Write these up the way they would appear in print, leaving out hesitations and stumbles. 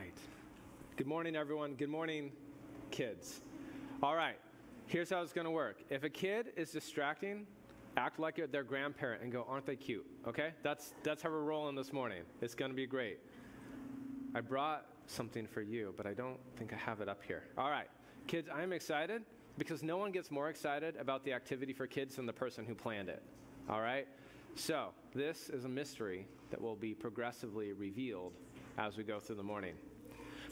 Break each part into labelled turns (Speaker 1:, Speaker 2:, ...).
Speaker 1: right. Good morning, everyone. Good morning, kids. All right. Here's how it's going to work. If a kid is distracting, act like you're their grandparent and go, aren't they cute? Okay? That's how we're rolling this morning. It's going to be great. I brought something for you, but I don't think I have it up here. All right. Kids, I'm excited because no one gets more excited about the activity for kids than the person who planned it. All right? So this is a mystery that will be progressively revealed as we go through the morning.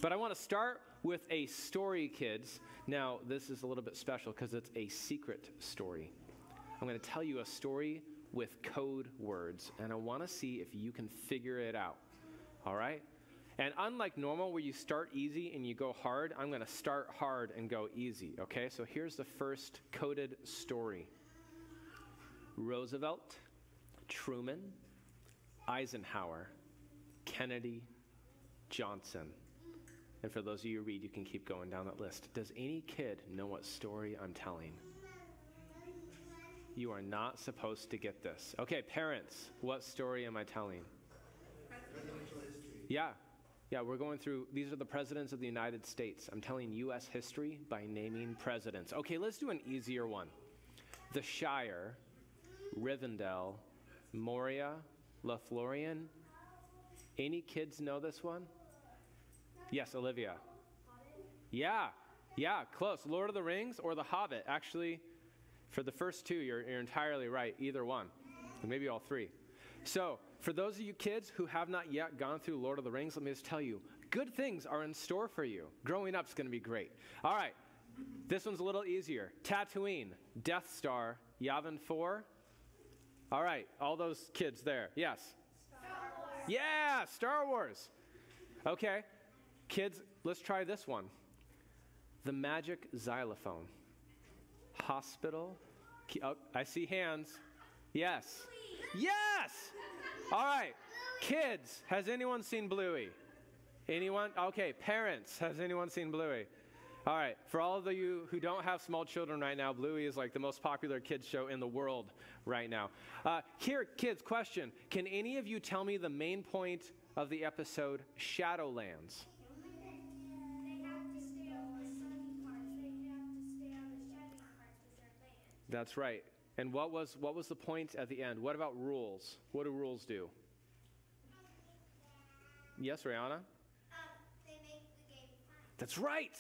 Speaker 1: But I want to start with a story, kids. Now, this is a little bit special because it's a secret story. I'm going to tell you a story with code words, and I want to see if you can figure it out. All right? And unlike normal, where you start easy and you go hard, I'm going to start hard and go easy. Okay? So here's the first coded story. Roosevelt, Truman, Eisenhower, Kennedy, Johnson. And for those of you who read, you can keep going down that list. Does any kid know what story I'm telling? You are not supposed to get this. Okay, parents, what story am I telling?
Speaker 2: Presidential history.
Speaker 1: Yeah, we're going through, these are the presidents of the United States. I'm telling U.S. history by naming presidents. Okay, let's do an easier one. The Shire, Rivendell, Moria, Lothlorien. Any kids know this one? Yes, Olivia. Yeah, close. Lord of the Rings or The Hobbit. Actually, for the first two, you're entirely right. Either one, or maybe all three. So, for those of you kids who have not yet gone through Lord of the Rings, let me just tell you, good things are in store for you. Growing up is going to be great. All right, this one's a little easier. Tatooine, Death Star, Yavin 4. All right, all those kids there. Yes?
Speaker 2: Star Wars.
Speaker 1: Yeah, Star Wars. Okay. Kids, let's try this one. The magic xylophone. Hospital. Oh, I see hands. Yes. Yes! All right. Kids, has anyone seen Bluey? Anyone? Okay, parents, has anyone seen Bluey? All right. For all of you who don't have small children right now, Bluey is like the most popular kids show in the world right now. Here, kids, question. Can any of you tell me the main point of the episode Shadowlands? That's right. And what was the point at the end? What about rules? What do rules do? Yes, Rihanna?
Speaker 2: They make the game fun.
Speaker 1: That's right.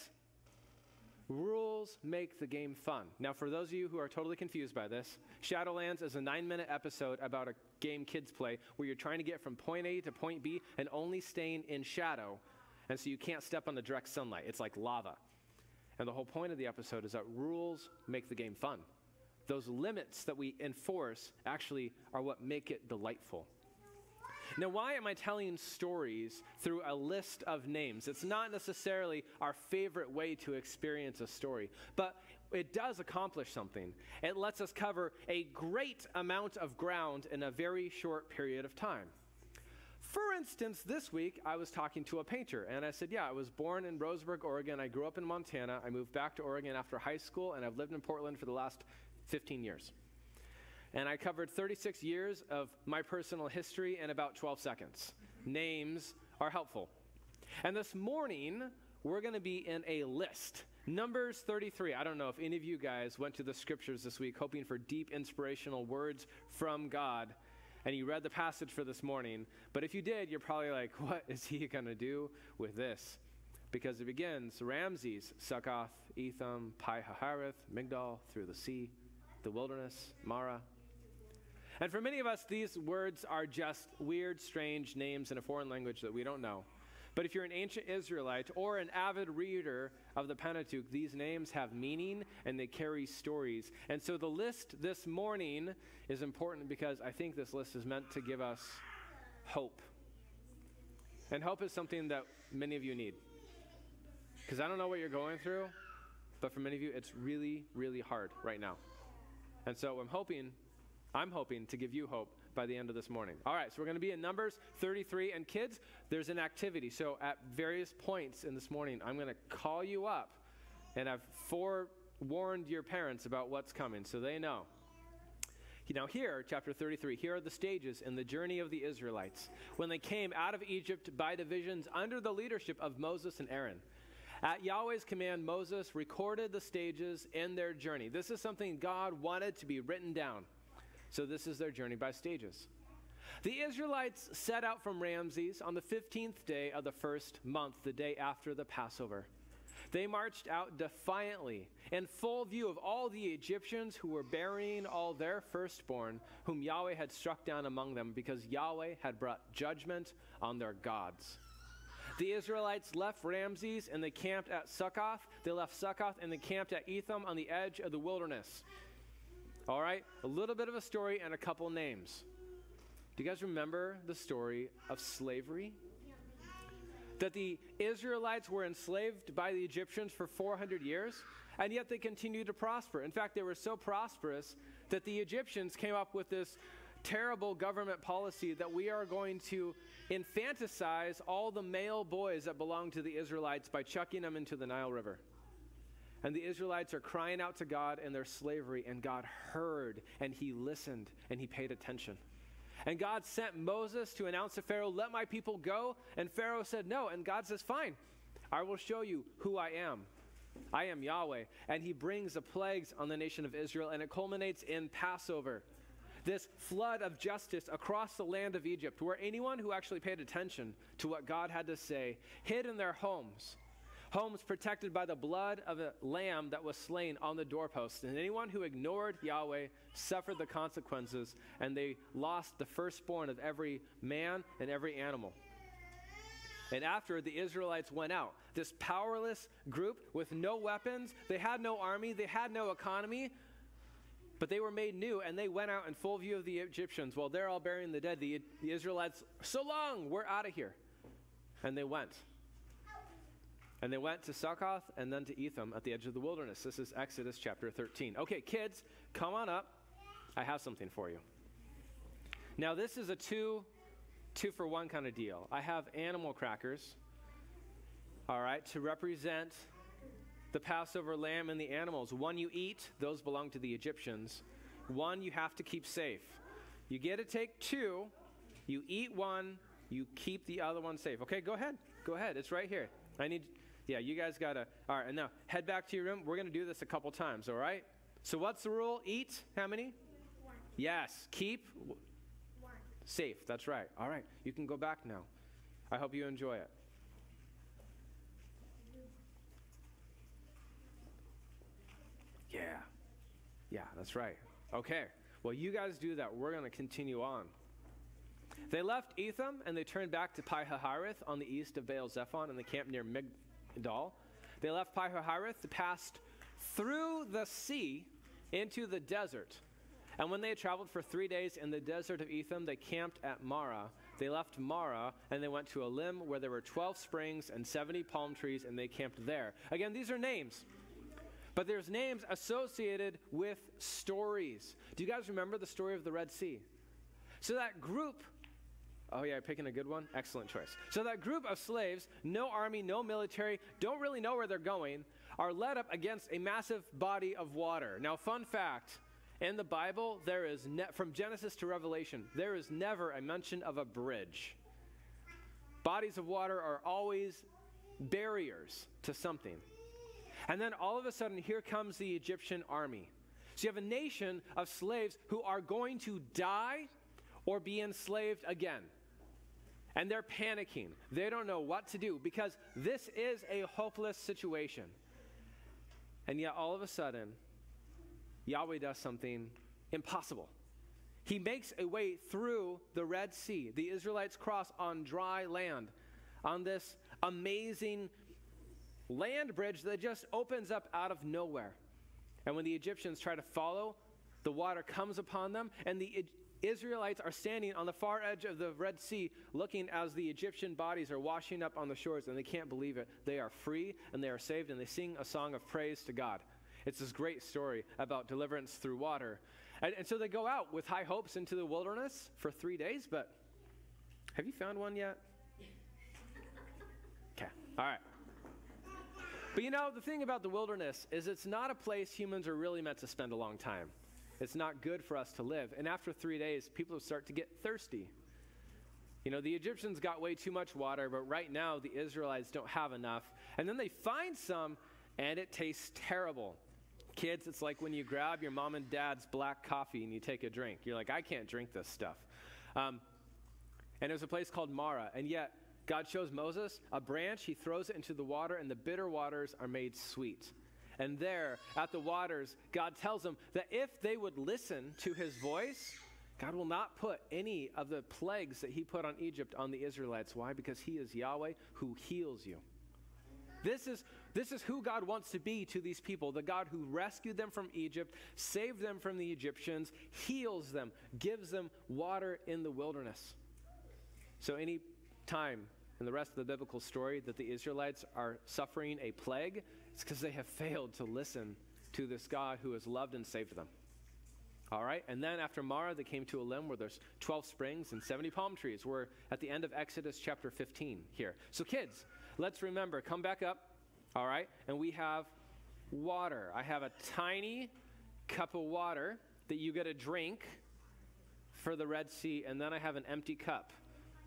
Speaker 1: Rules make the game fun. Now, for those of you who are totally confused by this, Shadowlands is a 9-minute episode about a game kids play where you're trying to get from point A to point B and only staying in shadow. And so you can't step on the direct sunlight. It's like lava. And the whole point of the episode is that rules make the game fun. Those limits that we enforce actually are what make it delightful. Now, why am I telling stories through a list of names? It's not necessarily our favorite way to experience a story, but it does accomplish something. It lets us cover a great amount of ground in a very short period of time. For instance, this week, I was talking to a painter, and I said, I was born in Roseburg, Oregon. I grew up in Montana. I moved back to Oregon after high school, and I've lived in Portland for the last 15 years. And I covered 36 years of my personal history in about 12 seconds. Names are helpful. And this morning, we're going to be in a list. Numbers 33. I don't know if any of you guys went to the scriptures this week hoping for deep inspirational words from God, and you read the passage for this morning. But if you did, you're probably like, what is he going to do with this? Because it begins, Ramses, Succoth, Etham, Pi-hahareth, Migdal, through the sea, the wilderness, Mara. And for many of us, these words are just weird, strange names in a foreign language that we don't know. But if you're an ancient Israelite or an avid reader of the Pentateuch, these names have meaning and they carry stories. And so the list this morning is important because I think this list is meant to give us hope. And hope is something that many of you need. Because I don't know what you're going through, but for many of you, it's really, really hard right now. And so I'm hoping to give you hope by the end of this morning. All right, so we're going to be in Numbers 33. And kids, there's an activity. So at various points in this morning, I'm going to call you up. And I've forewarned your parents about what's coming, so they know. Now here, chapter 33, here are the stages in the journey of the Israelites when they came out of Egypt by divisions under the leadership of Moses and Aaron. At Yahweh's command, Moses recorded the stages in their journey. This is something God wanted to be written down. So this is their journey by stages. The Israelites set out from Ramses on the 15th day of the first month, the day after the Passover. They marched out defiantly, in full view of all the Egyptians who were burying all their firstborn, whom Yahweh had struck down among them, because Yahweh had brought judgment on their gods. The Israelites left Ramses and they camped at Succoth. They left Succoth and they camped at Etham on the edge of the wilderness. All right, a little bit of a story and a couple names. Do you guys remember the story of slavery? That the Israelites were enslaved by the Egyptians for 400 years, and yet they continued to prosper. In fact, they were so prosperous that the Egyptians came up with this terrible government policy that we are going to infanticize all the male boys that belong to the Israelites by chucking them into the Nile River. And the Israelites are crying out to God in their slavery, and God heard, and he listened, and he paid attention. And God sent Moses to announce to Pharaoh, "Let my people go." And Pharaoh said no. And God says, "Fine, I will show you who I am. I am Yahweh." And he brings the plagues on the nation of Israel, and it culminates in Passover. This flood of justice across the land of Egypt, where anyone who actually paid attention to what God had to say hid in their homes. Homes protected by the blood of a lamb that was slain on the doorpost. And anyone who ignored Yahweh suffered the consequences, and they lost the firstborn of every man and every animal. And after the Israelites went out, this powerless group with no weapons, they had no army, they had no economy, but they were made new, and they went out in full view of the Egyptians. While they're all burying the dead, the Israelites, "So long, we're out of here." And they went. And they went to Succoth and then to Etham at the edge of the wilderness. This is Exodus chapter 13. Okay, kids, come on up. I have something for you. Now, this is a two for one kind of deal. I have animal crackers, all right, to represent the Passover lamb and the animals. One you eat, those belong to the Egyptians. One you have to keep safe. You get to take two, you eat one, you keep the other one safe. Okay, go ahead. Go ahead. It's right here. You guys got to, all right, and now head back to your room. We're going to do this a couple times, all right? So what's the rule? Eat, how many?
Speaker 2: One.
Speaker 1: Yes. Keep?
Speaker 2: One.
Speaker 1: Safe, that's right. All right, you can go back now. I hope you enjoy it. Yeah, that's right. Okay, well, you guys do that. We're going to continue on. They left Etham, and they turned back to Pi-hahiroth on the east of Baal-zephon, and they camped near Migdal. They left Pi-hahiroth, passed through the sea into the desert. And when they had traveled for 3 days in the desert of Etham, they camped at Marah. They left Marah, and they went to Elim, where there were 12 springs and 70 palm trees, and they camped there. Again, these are names. But there's names associated with stories. Do you guys remember the story of the Red Sea? So that group, oh yeah, picking a good one? Excellent choice. So that group of slaves, no army, no military, don't really know where they're going, are led up against a massive body of water. Now, fun fact, in the Bible, there is, from Genesis to Revelation, there is never a mention of a bridge. Bodies of water are always barriers to something. And then all of a sudden, here comes the Egyptian army. So you have a nation of slaves who are going to die or be enslaved again. And they're panicking. They don't know what to do because this is a hopeless situation. And yet all of a sudden, Yahweh does something impossible. He makes a way through the Red Sea. The Israelites cross on dry land, on this amazing land bridge that just opens up out of nowhere. And when the Egyptians try to follow, the water comes upon them, and the Israelites are standing on the far edge of the Red Sea looking as the Egyptian bodies are washing up on the shores, and they can't believe it. They are free, and they are saved, and they sing a song of praise to God. It's this great story about deliverance through water. And so they go out with high hopes into the wilderness for 3 days, but have you found one yet? Okay, all right. But you know, the thing about the wilderness is it's not a place humans are really meant to spend a long time. It's not good for us to live. And after 3 days, people start to get thirsty. You know, the Egyptians got way too much water, but right now the Israelites don't have enough. And then they find some, and it tastes terrible. Kids, it's like when you grab your mom and dad's black coffee and you take a drink. You're like, I can't drink this stuff. And there's a place called Marah. And yet, God shows Moses a branch. He throws it into the water, and the bitter waters are made sweet. And there, at the waters, God tells them that if they would listen to his voice, God will not put any of the plagues that he put on Egypt on the Israelites. Why? Because he is Yahweh who heals you. This is who God wants to be to these people, the God who rescued them from Egypt, saved them from the Egyptians, heals them, gives them water in the wilderness. So any time in the rest of the biblical story that the Israelites are suffering a plague, it's because they have failed to listen to this God who has loved and saved them. All right, and then after Marah, they came to a limb where there's 12 springs and 70 palm trees. We're at the end of Exodus chapter 15 here. So kids, let's remember, come back up, all right? And we have water. I have a tiny cup of water that you get to drink for the Red Sea, and then I have an empty cup,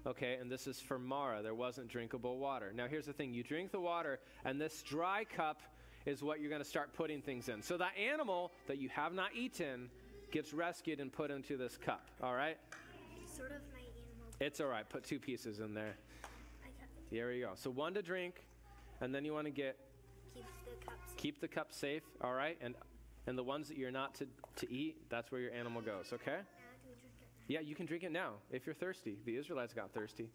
Speaker 1: okay? And this is for Marah. There wasn't drinkable water. Now, here's the thing. You drink the water, and this dry cup is what you're going to start putting things in. So that animal that you have not eaten gets rescued and put into this cup, all right?
Speaker 2: Sort of my animal.
Speaker 1: It's all right. Put 2 pieces in there. There you go. So 1 to drink, and then you want to keep the cup safe, all right? And the ones that you're not to eat, that's where your animal goes, okay?
Speaker 2: Now, do we drink it?
Speaker 1: Yeah, you can drink it now if you're thirsty. The Israelites got thirsty.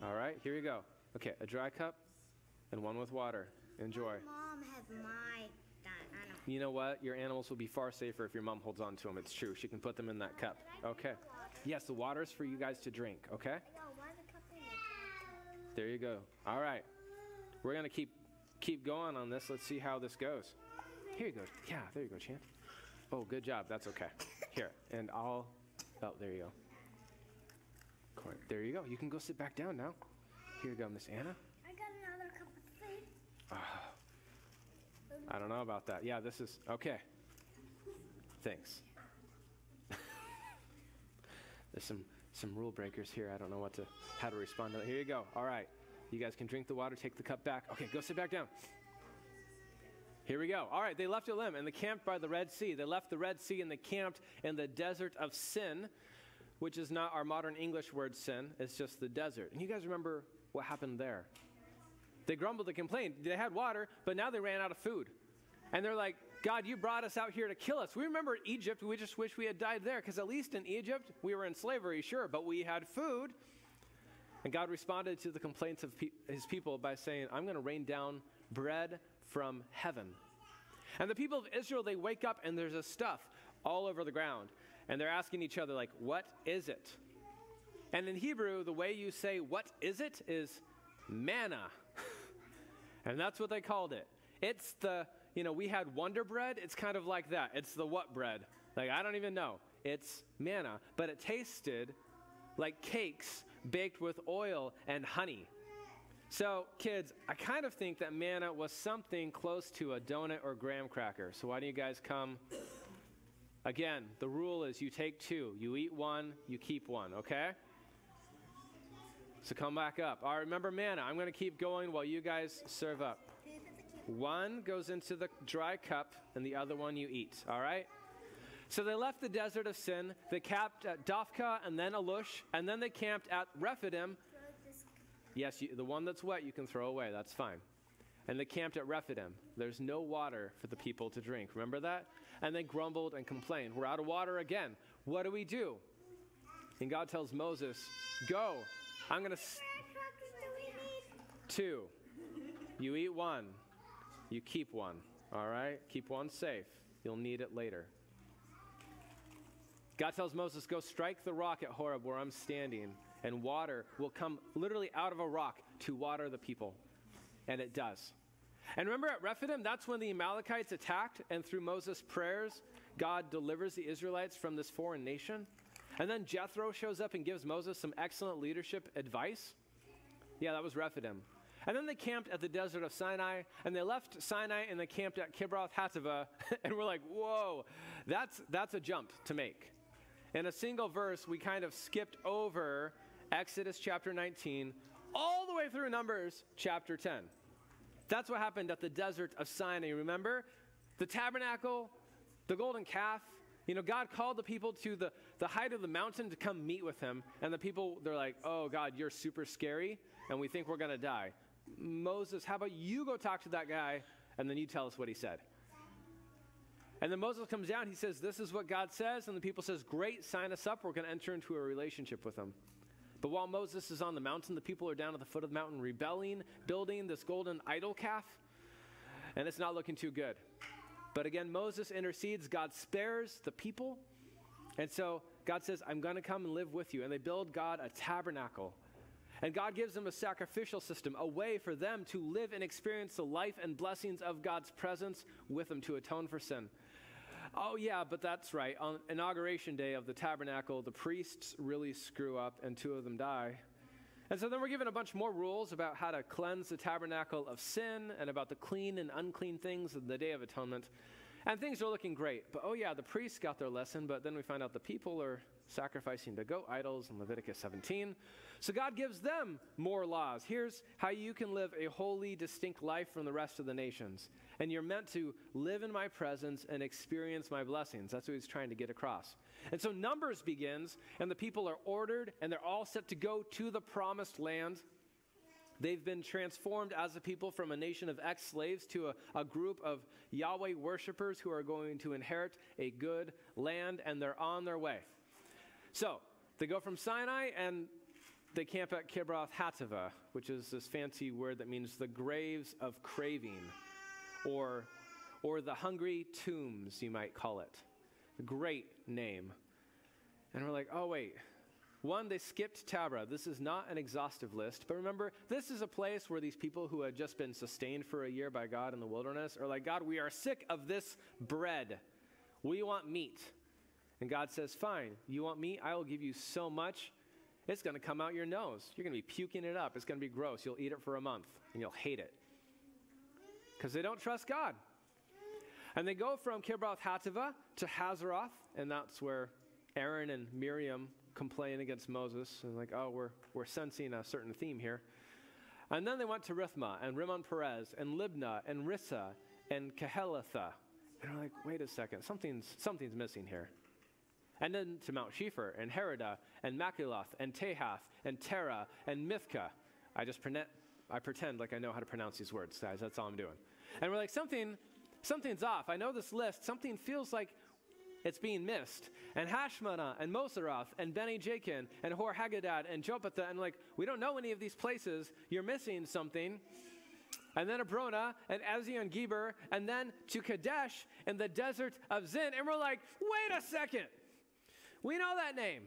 Speaker 1: All right, here you go. Okay, a dry cup and 1 with water. Enjoy.
Speaker 2: Mom has my animal.
Speaker 1: You know what? Your animals will be far safer if your mom holds on to them. It's true. She can put them in that cup. Okay. Yes, the water is for you guys to drink, okay?
Speaker 2: Why the cup in it?
Speaker 1: There you go. All right. We're going to keep going on this. Let's see how this goes. Here you go. Yeah, there you go, Chan. Oh, good job. That's okay. Here, and oh, there you go. There you go. You can go sit back down now. Here you go, Miss Anna.
Speaker 2: I got another cup of tea.
Speaker 1: I don't know about that. Yeah, this is, okay. Thanks. There's some rule breakers here. I don't know how to respond to that. Here you go. All right. You guys can drink the water, take the cup back. Okay, go sit back down. Here we go. All right, they left Elim and they camped by the Red Sea. They left the Red Sea and they camped in the desert of Sin, which is not our modern English word sin. It's just the desert. And you guys remember what happened there? They grumbled and complained. They had water, but now they ran out of food. And they're like, God, you brought us out here to kill us. We remember Egypt. We just wish we had died there, because at least in Egypt, we were in slavery, sure, but we had food. And God responded to the complaints of his people by saying, I'm going to rain down bread from heaven. And the people of Israel, they wake up and there's a stuff all over the ground. And they're asking each other, like, what is it? And in Hebrew, the way you say, what is it, is manna. And that's what they called it. It's the, we had Wonder Bread. It's kind of like that. It's the what bread? Like, I don't even know. It's manna. But it tasted like cakes baked with oil and honey. So, kids, I kind of think that manna was something close to a donut or graham cracker. So why don't you guys come? Again, the rule is you take 2. You eat 1, you keep 1, okay? So come back up. All right, remember manna. I'm going to keep going while you guys serve up. 1 goes into the dry cup, and the other one you eat, all right? So they left the desert of Sin. They camped at Dophkah and then Alush, and then they camped at Rephidim. Yes, the one that's wet you can throw away. That's fine. And they camped at Rephidim. There's no water for the people to drink. Remember that? And they grumbled and complained. We're out of water again. What do we do? And God tells Moses, go. I'm going to... 2. You eat 1. You keep 1. All right? Keep 1 safe. You'll need it later. God tells Moses, go strike the rock at Horeb where I'm standing, and water will come literally out of a rock to water the people. And it does. And remember at Rephidim, that's when the Amalekites attacked, and through Moses' prayers, God delivers the Israelites from this foreign nation. And then Jethro shows up and gives Moses some excellent leadership advice. Yeah, that was Rephidim. And then they camped at the desert of Sinai, and they left Sinai and they camped at Kibroth Hattaavah, and we're like, whoa, that's a jump to make. In a single verse, we kind of skipped over Exodus chapter 19 all the way through Numbers chapter 10. That's what happened at the desert of Sinai. Remember? The tabernacle, the golden calf. God called the people to the height of the mountain to come meet with him. And the people, they're like, oh, God, you're super scary, and we think we're going to die. Moses, how about you go talk to that guy, and then you tell us what he said. And then Moses comes down. He says, this is what God says. And the people says, great, sign us up. We're going to enter into a relationship with him. But while Moses is on the mountain, the people are down at the foot of the mountain rebelling, building this golden idol calf. And it's not looking too good. But again, Moses intercedes. God spares the people. And so God says, I'm going to come and live with you. And they build God a tabernacle. And God gives them a sacrificial system, a way for them to live and experience the life and blessings of God's presence with them to atone for sin. Oh, yeah, but that's right. On inauguration day of the tabernacle, the priests really screw up and 2 of them die. And so then we're given a bunch more rules about how to cleanse the tabernacle of sin and about the clean and unclean things of the Day of Atonement. And things are looking great. But oh yeah, the priests got their lesson, but then we find out the people are sacrificing to goat idols in Leviticus 17. So God gives them more laws. Here's how you can live a holy, distinct life from the rest of the nations. And you're meant to live in my presence and experience my blessings. That's what he's trying to get across. And so Numbers begins, and the people are ordered, and they're all set to go to the promised land. They've been transformed as a people from a nation of ex-slaves to a group of Yahweh worshipers who are going to inherit a good land, and they're on their way. So they go from Sinai, and they camp at Kibroth Hattaavah, which is this fancy word that means the graves of craving, or the hungry tombs, you might call it. A great name. And we're like, oh, wait. One, they skipped Tabra. This is not an exhaustive list. But remember, this is a place where these people who had just been sustained for a year by God in the wilderness are like, God, we are sick of this bread. We want meat. And God says, fine, you want meat? I will give you so much, it's going to come out your nose. You're going to be puking it up. It's going to be gross. You'll eat it for a month, and you'll hate it. Because they don't trust God. And they go from Kibroth Hattaavah to Hazeroth, and that's where Aaron and Miriam complain against Moses. And like, oh, we're sensing a certain theme here. And then they went to Rithmah, and Rimmon Perez, and Libnah, and Rissa, and Kehelatha. And we're like, wait a second, something's missing here. And then to Mount Shepher, and Heridah, and Machiloth, and Tehath, and Terah, and Mithkah. I pretend like I know how to pronounce these words, guys. That's all I'm doing. And we're like, something's off. I know this list. Something feels like it's being missed. And Hashmanah, and Moseroth, and Beni Jakin, and Hor Hagadad, and Jopatha. And like, we don't know any of these places. You're missing something. And then Abrona, and Ezion Geber, and then to Kadesh in the desert of Zin. And we're like, wait a second. We know that name.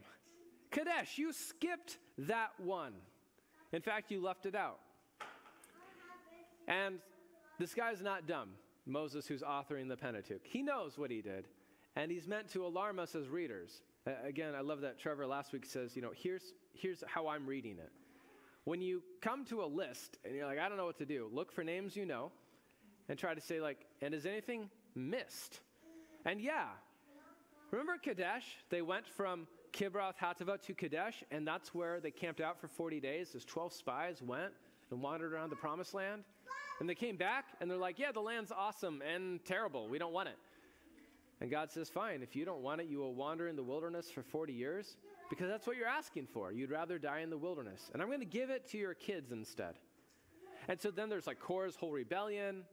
Speaker 1: Kadesh, you skipped that one. In fact, you left it out. And this guy's not dumb, Moses, who's authoring the Pentateuch. He knows what he did, and he's meant to alarm us as readers. Again, I love that Trevor last week says, here's how I'm reading it. When you come to a list, and you're like, I don't know what to do, look for names you know, and try to say, like, and is anything missed? And yeah, remember Kadesh? They went from Kibroth Hattaavah to Kadesh, and that's where they camped out for 40 days. Those 12 spies went and wandered around the promised land. And they came back, and they're like, yeah, the land's awesome and terrible. We don't want it. And God says, fine, if you don't want it, you will wander in the wilderness for 40 years, because that's what you're asking for. You'd rather die in the wilderness. And I'm going to give it to your kids instead. And so then there's like Korah's whole rebellion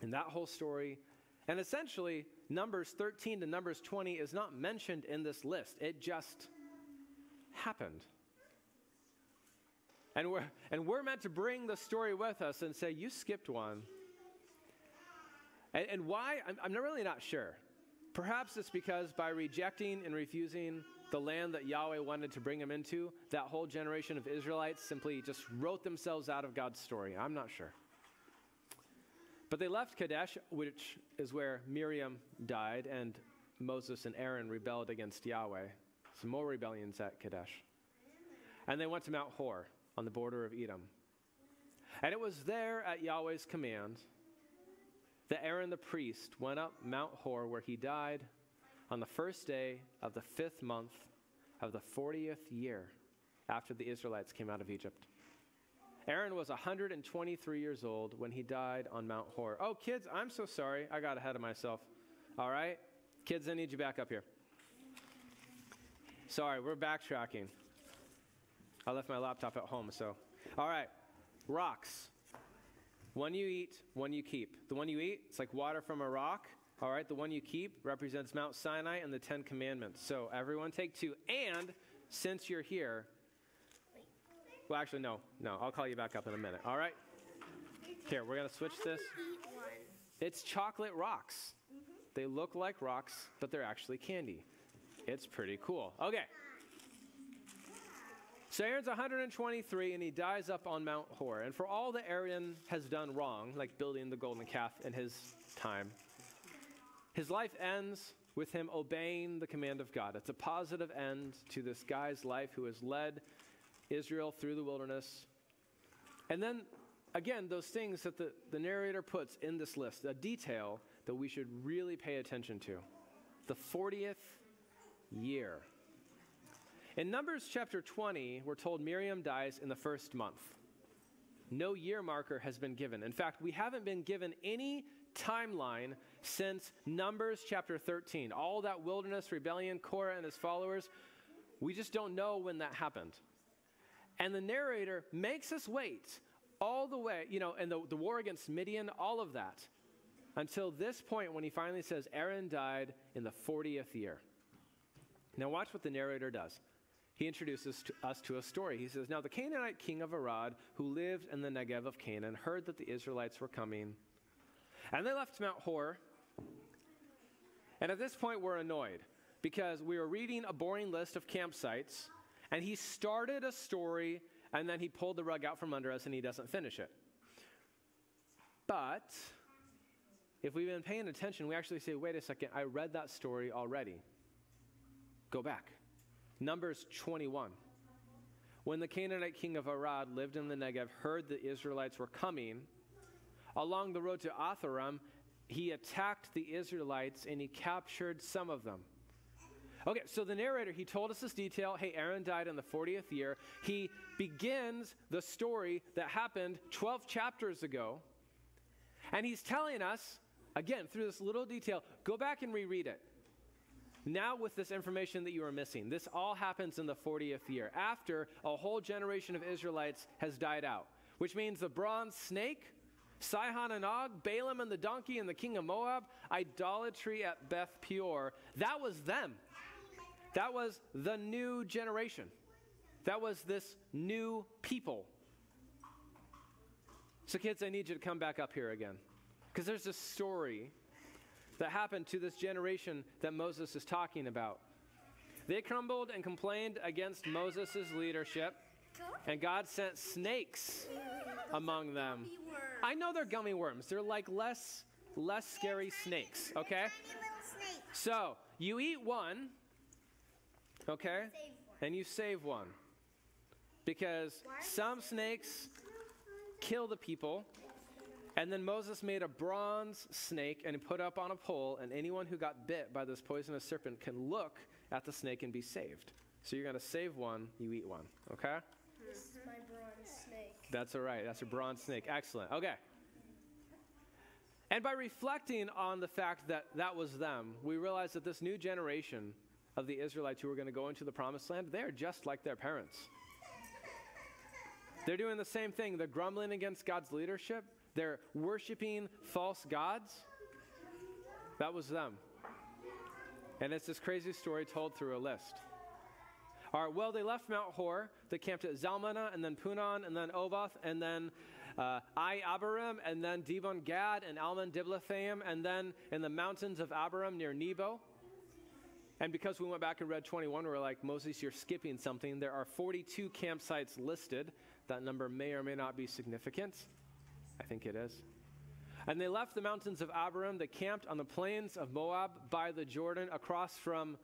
Speaker 1: and that whole story. And essentially, Numbers 13 to Numbers 20 is not mentioned in this list. It just happened. And we're meant to bring the story with us and say, you skipped one. And why? I'm really not sure. Perhaps it's because by rejecting and refusing the land that Yahweh wanted to bring them into, that whole generation of Israelites simply just wrote themselves out of God's story. I'm not sure. But they left Kadesh, which is where Miriam died, and Moses and Aaron rebelled against Yahweh. Some more rebellions at Kadesh. And they went to Mount Hor on the border of Edom. And it was there at Yahweh's command that Aaron the priest went up Mount Hor, where he died on the first day of the 5th month of the 40th year after the Israelites came out of Egypt. Aaron was 123 years old when he died on Mount Hor. Oh, kids, I'm so sorry. I got ahead of myself. All right? Kids, I need you back up here. Sorry, we're backtracking. I left my laptop at home, so. All right, rocks. One you eat, one you keep. The one you eat, it's like water from a rock. All right, the one you keep represents Mount Sinai and the 10 Commandments. So everyone take 2. And since you're here, well, actually, no, I'll call you back up in a minute. All right? Here, we're going to switch this. It's chocolate rocks. They look like rocks, but they're actually candy. It's pretty cool. Okay. So Aaron's 123, and he dies up on Mount Hor. And for all that Aaron has done wrong, like building the golden calf in his time, his life ends with him obeying the command of God. It's a positive end to this guy's life who has led Israel through the wilderness. And then, again, those things that the narrator puts in this list, a detail that we should really pay attention to. The 40th year. In Numbers chapter 20, we're told Miriam dies in the 1st month. No year marker has been given. In fact, we haven't been given any timeline since Numbers chapter 13. All that wilderness rebellion, Korah and his followers, we just don't know when that happened. And the narrator makes us wait all the way, and the war against Midian, all of that, until this point when he finally says Aaron died in the 40th year. Now watch what the narrator does. He introduces us to a story. He says, now the Canaanite king of Arad, who lived in the Negev of Canaan, heard that the Israelites were coming. And they left Mount Hor. And at this point, we're annoyed because we were reading a boring list of campsites, and he started a story, and then he pulled the rug out from under us, and he doesn't finish it. But if we've been paying attention, we actually say, wait a second, I read that story already. Go back. Numbers 21. When the Canaanite king of Arad lived in the Negev, heard the Israelites were coming, along the road to Atharam, he attacked the Israelites and he captured some of them. Okay, so the narrator, he told us this detail. Hey, Aaron died in the 40th year. He begins the story that happened 12 chapters ago. And he's telling us, again, through this little detail, go back and reread it. Now with this information that you are missing. This all happens in the 40th year, after a whole generation of Israelites has died out, which means the bronze snake, Sihon and Og, Balaam and the donkey, and the king of Moab, idolatry at Beth Peor. That was them. That was the new generation. That was this new people. So kids, I need you to come back up here again, because there's a story that happened to this generation that Moses is talking about. They crumbled and complained against Moses' leadership, and God sent snakes among them. I know they're gummy worms. They're like less scary snakes, okay? So you eat one, okay, and you save one, because some snakes kill the people. And then Moses made a bronze snake and put up on a pole, and anyone who got bit by this poisonous serpent can look at the snake and be saved. So you're going to save one, you eat one, okay?
Speaker 2: This is my bronze snake.
Speaker 1: That's all right. That's your bronze snake. Excellent. Okay. And by reflecting on the fact that that was them, we realize that this new generation of the Israelites who are going to go into the promised land, they're just like their parents. They're doing the same thing. They're grumbling against God's leadership. They're worshiping false gods. That was them. And it's this crazy story told through a list. All right, well, they left Mount Hor. They camped at Zalmanah, and then Punon, and then Oboth, and then Abarim, and then Dibon Gad, and Almon Diblathaim, and then in the mountains of Abarim near Nebo. And because we went back and read 21, we were like, Moses, you're skipping something. There are 42 campsites listed. That number may or may not be significant. I think it is. And they left the mountains of Abarim. They camped on the plains of Moab by the Jordan across from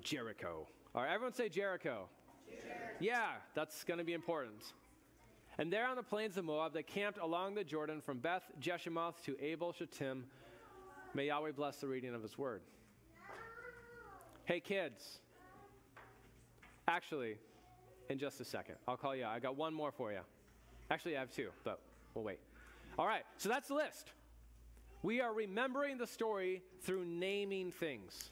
Speaker 1: Jericho. All right, everyone say Jericho. Jericho. Yeah, that's going to be important. And there on the plains of Moab, they camped along the Jordan from Beth Jeshimoth to Abel Shittim. May Yahweh bless the reading of his word. Hey, kids. Actually, in just a second, I'll call you out. I got one more for you. Actually, I have two, but we'll wait. All right, so that's the list. We are remembering the story through naming things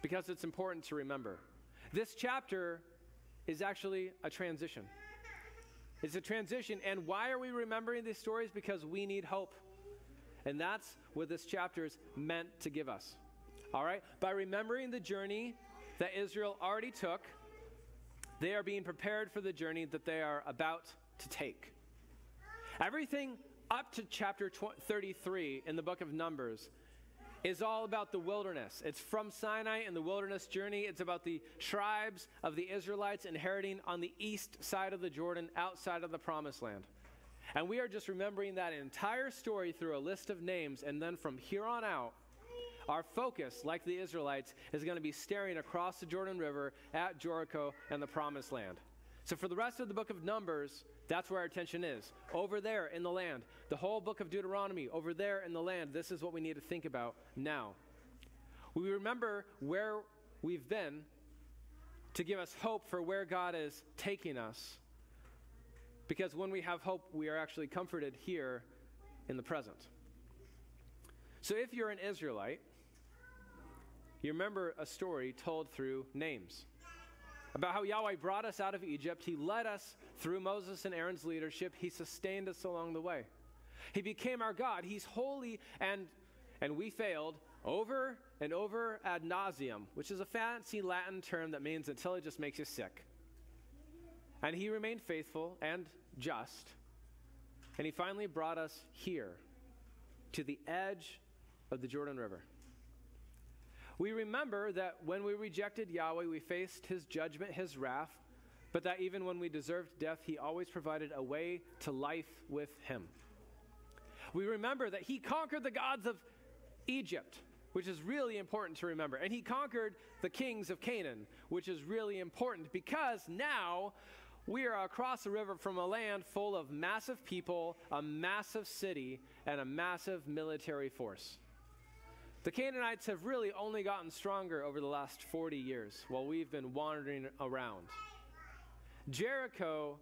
Speaker 1: because it's important to remember. This chapter is actually a transition. It's a transition, and why are we remembering these stories? Because we need hope. And that's what this chapter is meant to give us. All right? By remembering the journey that Israel already took, they are being prepared for the journey that they are about to take. Everything up to chapter 33 in the book of Numbers is all about the wilderness. It's from Sinai and the wilderness journey. It's about the tribes of the Israelites inheriting on the east side of the Jordan, outside of the promised land. And we are just remembering that entire story through a list of names, and then from here on out, our focus, like the Israelites, is going to be staring across the Jordan River at Jericho and the promised land. So for the rest of the book of Numbers, that's where our attention is. Over there in the land. The whole book of Deuteronomy, over there in the land. This is what we need to think about now. We remember where we've been to give us hope for where God is taking us. Because when we have hope, we are actually comforted here in the present. So if you're an Israelite, you remember a story told through names about how Yahweh brought us out of Egypt. He led us through Moses and Aaron's leadership. He sustained us along the way. He became our God. He's holy, and we failed over and over ad nauseum, which is a fancy Latin term that means until it just makes you sick. And he remained faithful and just. And he finally brought us here to the edge of the Jordan River. We remember that when we rejected Yahweh, we faced his judgment, his wrath, but that even when we deserved death, he always provided a way to life with him. We remember that he conquered the gods of Egypt, which is really important to remember. And he conquered the kings of Canaan, which is really important because now we are across the river from a land full of massive people, a massive city, and a massive military force. The Canaanites have really only gotten stronger over the last 40 years while we've been wandering around. Jericho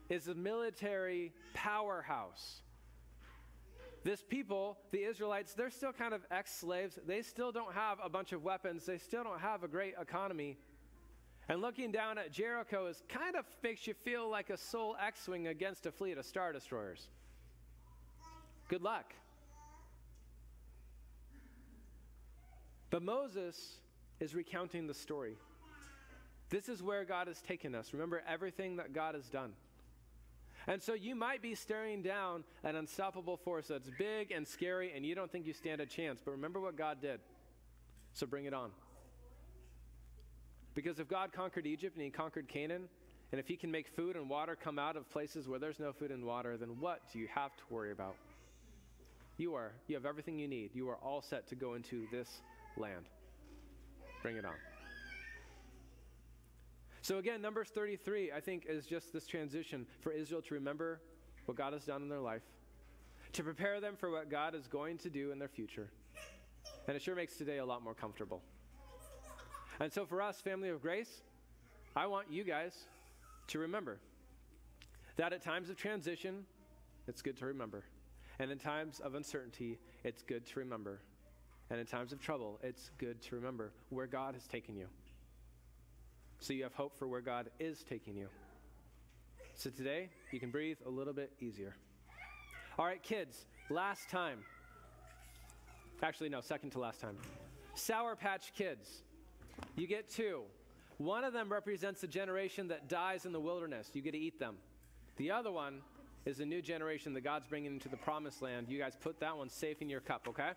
Speaker 1: is a military powerhouse. This people, the Israelites, they're still kind of ex-slaves. They still don't have a bunch of weapons. They still don't have a great economy. And looking down at Jericho is kind of makes you feel like a sole X-Wing against a fleet of Star Destroyers. Good luck. But Moses is recounting the story. This is where God has taken us. Remember everything that God has done. And so you might be staring down an unstoppable force that's big and scary and you don't think you stand a chance. But remember what God did. So bring it on. Because if God conquered Egypt and he conquered Canaan, and if he can make food and water come out of places where there's no food and water, then what do you have to worry about? You have everything you need. You are all set to go into this land. Bring it on. So again, Numbers 33, I think, is just this transition for Israel to remember what God has done in their life, to prepare them for what God is going to do in their future. And it sure makes today a lot more comfortable. And so for us, Family of Grace, I want you guys to remember that at times of transition, it's good to remember. And in times of uncertainty, it's good to remember. And in times of trouble, it's good to remember where God has taken you. So you have hope for where God is taking you. So today, you can breathe a little bit easier. All right, kids, last time. Actually, no, second to last time. Sour Patch Kids. You get two. One of them represents the generation that dies in the wilderness. You get to eat them. The other one is a new generation that God's bringing into the promised land. You guys put that one safe in your cup, okay?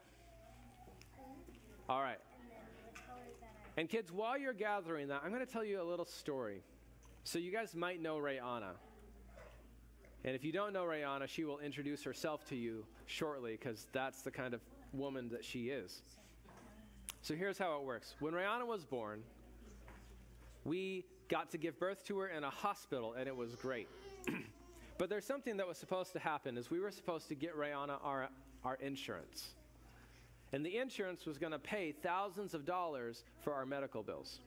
Speaker 1: All right. And kids, while you're gathering that, I'm going to tell you a little story. So you guys might know Rayana. And if you don't know Rayana, she will introduce herself to you shortly because that's the kind of woman that she is. So here's how it works. When Rayana was born, we got to give birth to her in a hospital, and it was great. But there's something that was supposed to happen is we were supposed to get Rayana our insurance. And the insurance was going to pay thousands of dollars for our medical bills.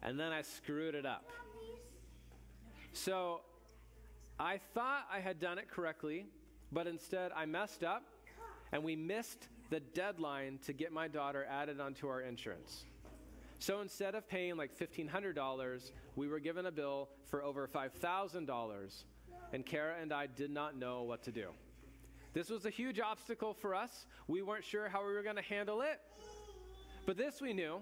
Speaker 1: And then I screwed it up. So I thought I had done it correctly, but instead I messed up, and we missed the deadline to get my daughter added onto our insurance. So instead of paying like $1,500, we were given a bill for over $5,000, and Kara and I did not know what to do. This was a huge obstacle for us. We weren't sure how we were going to handle it. But this we knew,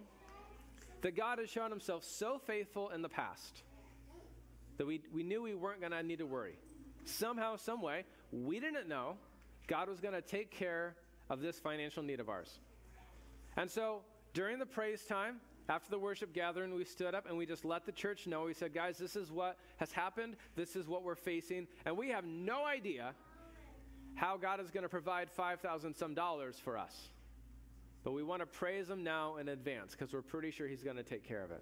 Speaker 1: that God has shown himself so faithful in the past that we knew we weren't going to need to worry. Somehow, some way, we didn't know God was going to take care of this financial need of ours. And so during the praise time, after the worship gathering, we stood up and we just let the church know. We said, guys, this is what has happened. This is what we're facing. And we have no idea how God is going to provide $5,000 some for us. But we want to praise him now in advance because we're pretty sure he's going to take care of it.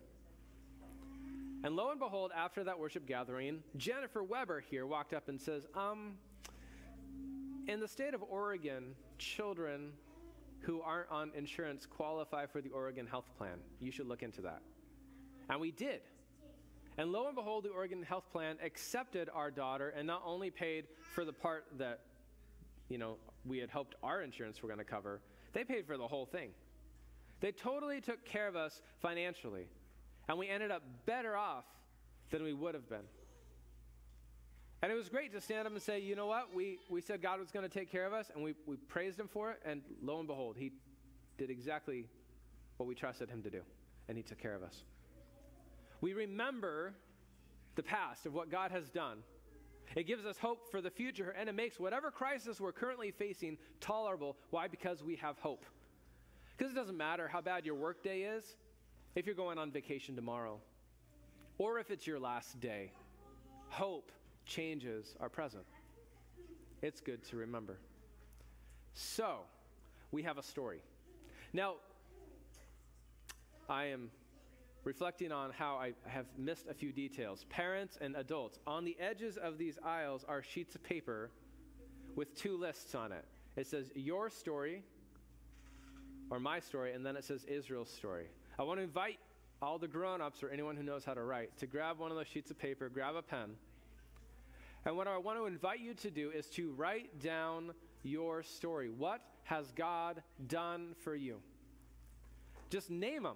Speaker 1: And lo and behold, after that worship gathering, Jennifer Weber here walked up and says, in the state of Oregon, children who aren't on insurance qualify for the Oregon Health Plan. You should look into that. And we did. And lo and behold, the Oregon Health Plan accepted our daughter and not only paid for the part that, we had hoped our insurance were going to cover, they paid for the whole thing. They totally took care of us financially. And we ended up better off than we would have been. And it was great to stand up and say, you know what? We said God was going to take care of us, and we praised him for it. And lo and behold, he did exactly what we trusted him to do. And he took care of us. We remember the past of what God has done. It gives us hope for the future, and it makes whatever crisis we're currently facing tolerable. Why? Because we have hope. Because it doesn't matter how bad your work day is, if you're going on vacation tomorrow, or if it's your last day. Hope changes our present. It's good to remember. So, we have a story. Now, I am reflecting on how I have missed a few details. Parents and adults, on the edges of these aisles are sheets of paper with two lists on it. It says your story, or my story, and then it says Israel's story. I want to invite all the grown-ups or anyone who knows how to write to grab one of those sheets of paper, grab a pen. And what I want to invite you to do is to write down your story. What has God done for you? Just name them.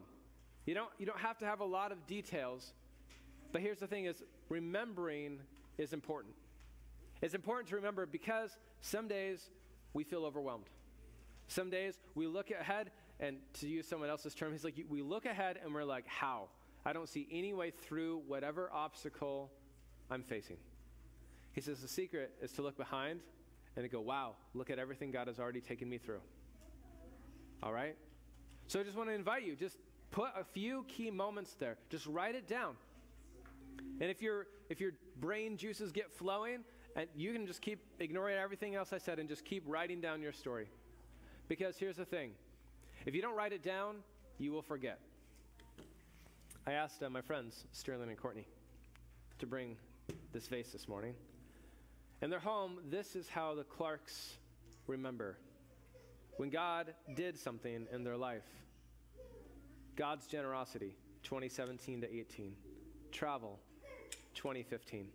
Speaker 1: You don't have to have a lot of details. But here's the thing is, remembering is important. It's important to remember because some days we feel overwhelmed. Some days we look ahead, and to use someone else's term, he's like, we look ahead and we're like, how? I don't see any way through whatever obstacle I'm facing. He says the secret is to look behind and to go, wow, look at everything God has already taken me through. All right? So I just want to invite you, just put a few key moments there. Just write it down. And if your brain juices get flowing, and you can just keep ignoring everything else I said and just keep writing down your story. Because here's the thing. If you don't write it down, you will forget. I asked my friends, Sterling and Courtney, to bring this vase this morning. In their home, this is how the Clarks remember when God did something in their life. God's generosity, 2017 to 18. Travel, 2015.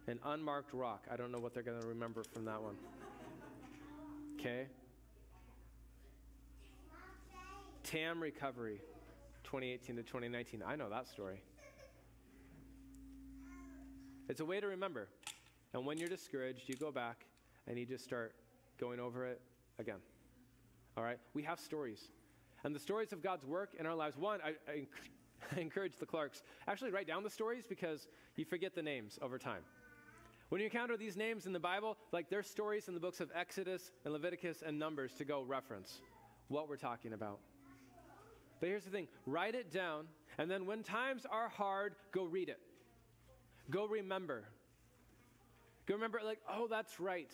Speaker 1: An unmarked rock. I don't know what they're going to remember from that one. Okay? TAM recovery, 2018 to 2019. I know that story. It's a way to remember. And when you're discouraged, you go back and you just start going over it again. All right? We have stories. And the stories of God's work in our lives. One, I encourage the Clarks, actually write down the stories because you forget the names over time. When you encounter these names in the Bible, like there's stories in the books of Exodus and Leviticus and Numbers to go reference what we're talking about. But here's the thing, write it down, and then when times are hard, go read it. Go remember. Go remember, like, oh, that's right.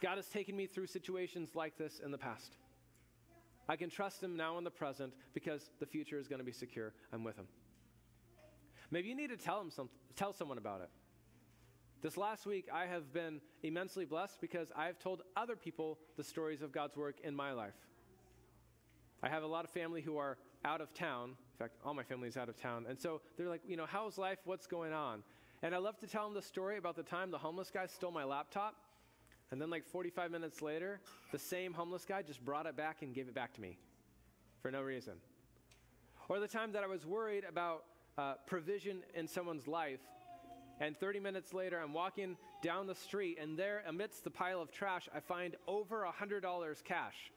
Speaker 1: God has taken me through situations like this in the past. I can trust him now in the present because the future is going to be secure. I'm with him. Maybe you need to tell someone about it. This last week, I have been immensely blessed because I have told other people the stories of God's work in my life. I have a lot of family who are out of town. In fact, all my family is out of town. And so they're like, how's life? What's going on? And I love to tell them the story about the time the homeless guy stole my laptop. And then 45 minutes later, the same homeless guy just brought it back and gave it back to me for no reason. Or the time that I was worried about provision in someone's life, and 30 minutes later, I'm walking down the street, and there, amidst the pile of trash, I find over $100 cash.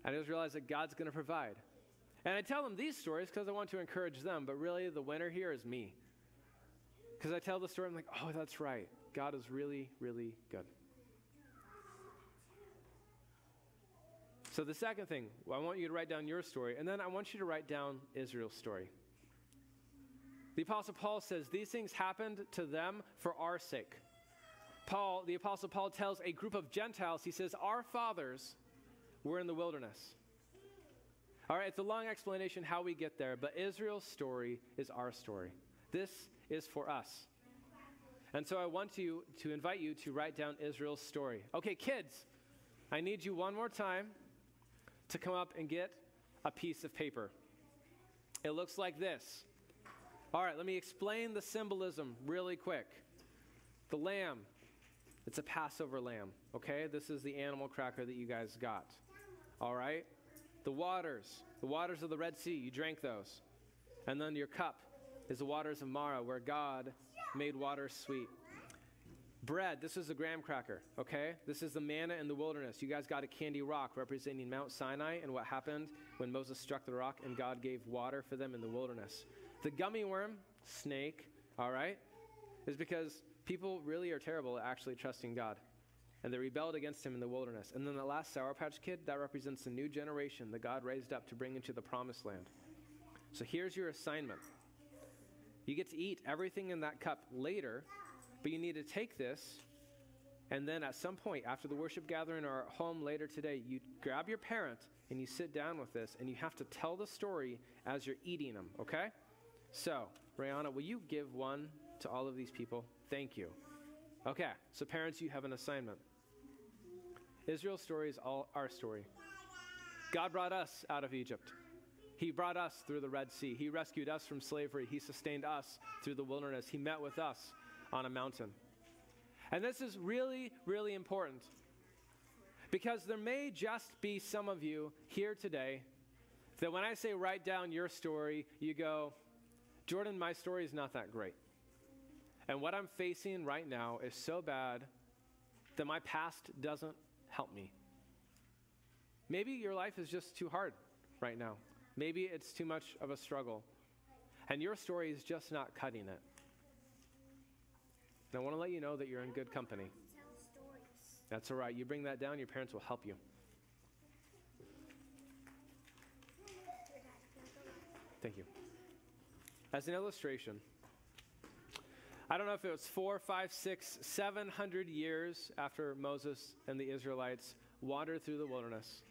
Speaker 1: And I just realized that God's going to provide. And I tell them these stories because I want to encourage them, but really the winner here is me. Because I tell the story, I'm like, oh, that's right. God is really, really good. So the second thing, I want you to write down your story, and then I want you to write down Israel's story. The Apostle Paul says these things happened to them for our sake. The Apostle Paul tells a group of Gentiles, he says, our fathers were in the wilderness. All right, it's a long explanation how we get there, but Israel's story is our story. This is for us. And so I want to invite you to write down Israel's story. Okay, kids, I need you one more time to come up and get a piece of paper. It looks like this. All right, let me explain the symbolism really quick. The lamb, it's a Passover lamb, okay? This is the animal cracker that you guys got, all right? The waters of the Red Sea, you drank those. And then your cup is the waters of Marah, where God made water sweet. Bread, this is the graham cracker, okay? This is the manna in the wilderness. You guys got a candy rock representing Mount Sinai and what happened when Moses struck the rock and God gave water for them in the wilderness. The gummy worm, snake, all right, is because people really are terrible at actually trusting God. And they rebelled against him in the wilderness. And then the last Sour Patch Kid, that represents the new generation that God raised up to bring into the promised land. So here's your assignment. You get to eat everything in that cup later, but you need to take this, and then at some point after the worship gathering or at home later today, you grab your parent and you sit down with this, and you have to tell the story as you're eating them, okay? So, Rihanna, will you give one to all of these people? Thank you. Okay, so parents, you have an assignment. Israel's story is all our story. God brought us out of Egypt. He brought us through the Red Sea. He rescued us from slavery. He sustained us through the wilderness. He met with us on a mountain. And this is really, really important because there may just be some of you here today that when I say write down your story, you go, Jordan, my story is not that great. And what I'm facing right now is so bad that my past doesn't help me. Maybe your life is just too hard right now. Maybe it's too much of a struggle. And your story is just not cutting it. And I want to let you know that you're in good company. That's all right. You bring that down, your parents will help you. Thank you. As an illustration, I don't know if it was 4, 5, 6, 700 years after Moses and the Israelites wandered through the wilderness,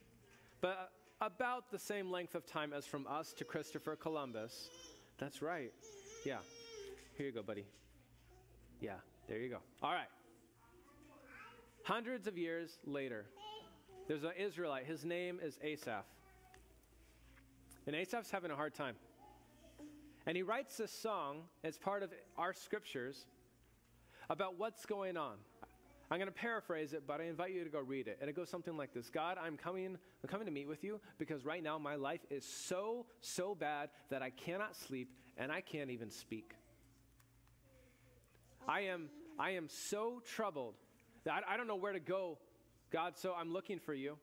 Speaker 1: but about the same length of time as from us to Christopher Columbus. That's right. Yeah. Here you go, buddy. Yeah, there you go. All right. Hundreds of years later, there's an Israelite. His name is Asaph. And Asaph's having a hard time. And he writes this song as part of our scriptures about what's going on. I'm going to paraphrase it, but I invite you to go read it. And it goes something like this. God, I'm coming to meet with you because right now my life is so bad that I cannot sleep and I can't even speak. I am so troubled that I don't know where to go, God, so I'm looking for you.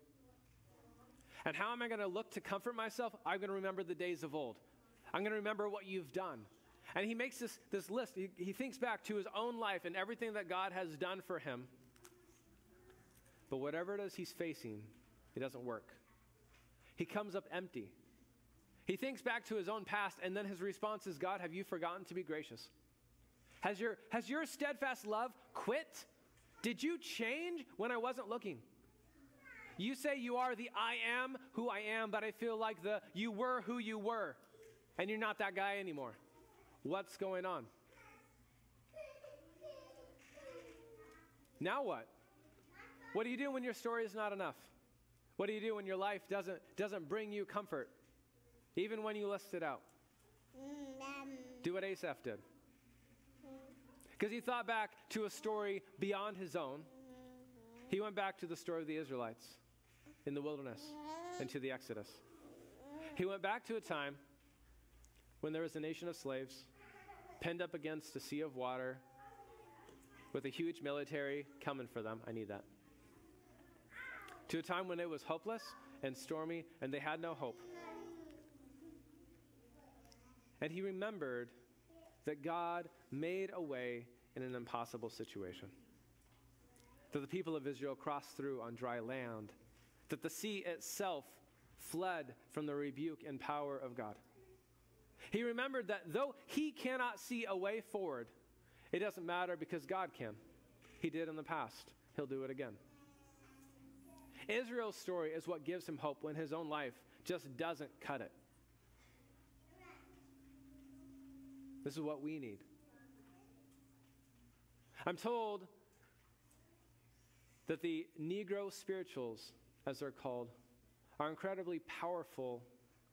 Speaker 1: And how am I going to look to comfort myself? I'm going to remember the days of old. I'm going to remember what you've done. And he makes this list. He thinks back to his own life and everything that God has done for him. But whatever it is he's facing, it doesn't work. He comes up empty. He thinks back to his own past, and then his response is, God, have you forgotten to be gracious? Has your steadfast love quit? Did you change when I wasn't looking? You say you are the I am who I am, but I feel like the you were who you were, and you're not that guy anymore. What's going on? Now what? What do you do when your story is not enough? What do you do when your life doesn't bring you comfort, even when you list it out? Do what Asaph did. Because he thought back to a story beyond his own. He went back to the story of the Israelites in the wilderness and to the Exodus. He went back to a time when there was a nation of slaves penned up against a sea of water with a huge military coming for them. I need that. To a time when it was hopeless and stormy and they had no hope. And he remembered that God made a way in an impossible situation. That the people of Israel crossed through on dry land. That the sea itself fled from the rebuke and power of God. He remembered that though he cannot see a way forward, it doesn't matter because God can. He did in the past. He'll do it again. Israel's story is what gives him hope when his own life just doesn't cut it. This is what we need. I'm told that the Negro spirituals, as they're called, are incredibly powerful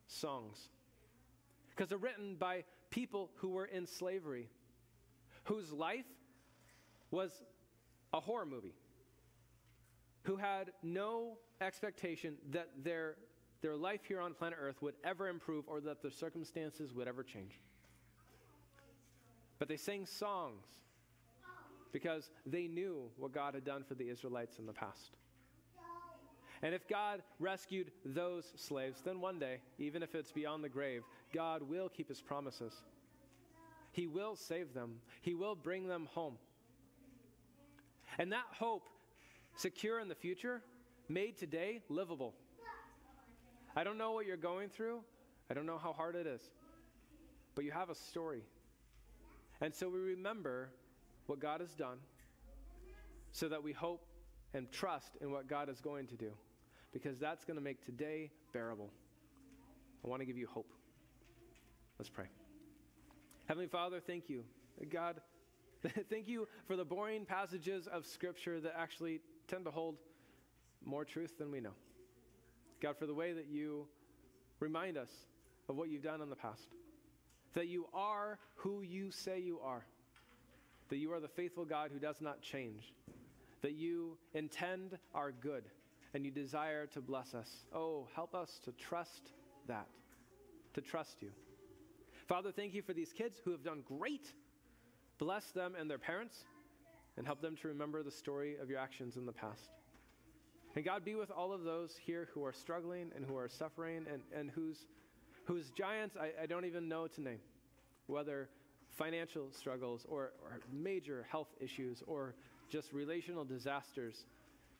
Speaker 1: songs. Because they're written by people who were in slavery, whose life was a horror movie, who had no expectation that their life here on planet Earth would ever improve or that their circumstances would ever change. But they sang songs because they knew what God had done for the Israelites in the past. And if God rescued those slaves, then one day, even if it's beyond the grave, God will keep his promises. He will save them. He will bring them home. And that hope, secure in the future, made today livable. I don't know what you're going through. I don't know how hard it is. But you have a story. And so we remember what God has done so that we hope and trust in what God is going to do. Because that's going to make today bearable. I want to give you hope. Let's pray. Heavenly Father, thank you. God, thank you for the boring passages of Scripture that actually tend to hold more truth than we know. God, for the way that you remind us of what you've done in the past. That you are who you say you are. That you are the faithful God who does not change. That you intend our good and you desire to bless us. Oh, help us to trust that, to trust you. Father, thank you for these kids who have done great. Bless them and their parents and help them to remember the story of your actions in the past. And God, be with all of those here who are struggling and who are suffering and whose giants I don't even know to name, whether financial struggles or major health issues or just relational disasters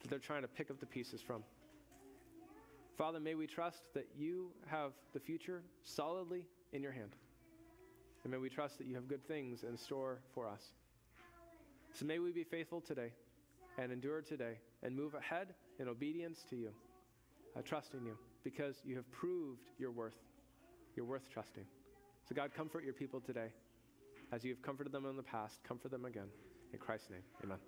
Speaker 1: that they're trying to pick up the pieces from. Father, may we trust that you have the future solidly in your hand. And may we trust that you have good things in store for us. So may we be faithful today and endure today and move ahead in obedience to you, trusting you because you have proved your worth. You're worth trusting. So God, comfort your people today. As you have comforted them in the past, comfort them again. In Christ's name, amen.